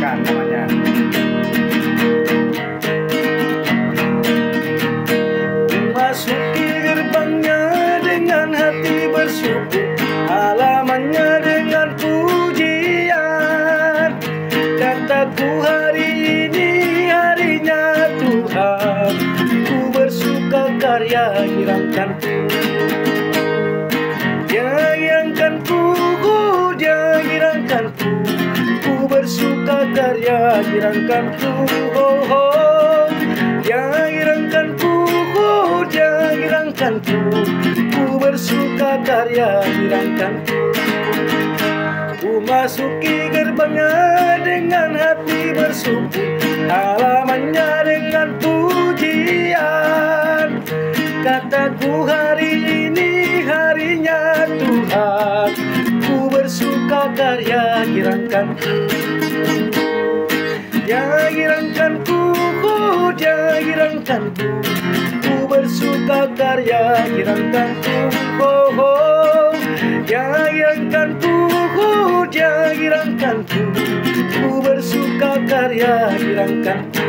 Girangkan namanya. Masuki gerbangnya dengan hati bersyukur, halamannya dengan pujian. Kataku hari ini harinya Tuhan, ku bersuka karya girangkanku. Dia girangkanku, dia girangkanku, ku bersuka karya girangkanku. Oh, oh. Dia girangkanku, dia girangkanku, ku bersuka karya girangkanku. Ku masuki gerbangnya dengan hati bersyukur, halamannya dengan pujian. Kataku hari ini harinya Tuhan, ku bersuka karya girangkanku. Ya girangkanku, ya girangkanku, ku bersuka karya girangkanku. Oh, oh. Ya girangkanku, ya girangkanku, ku bersuka karya girangkanku.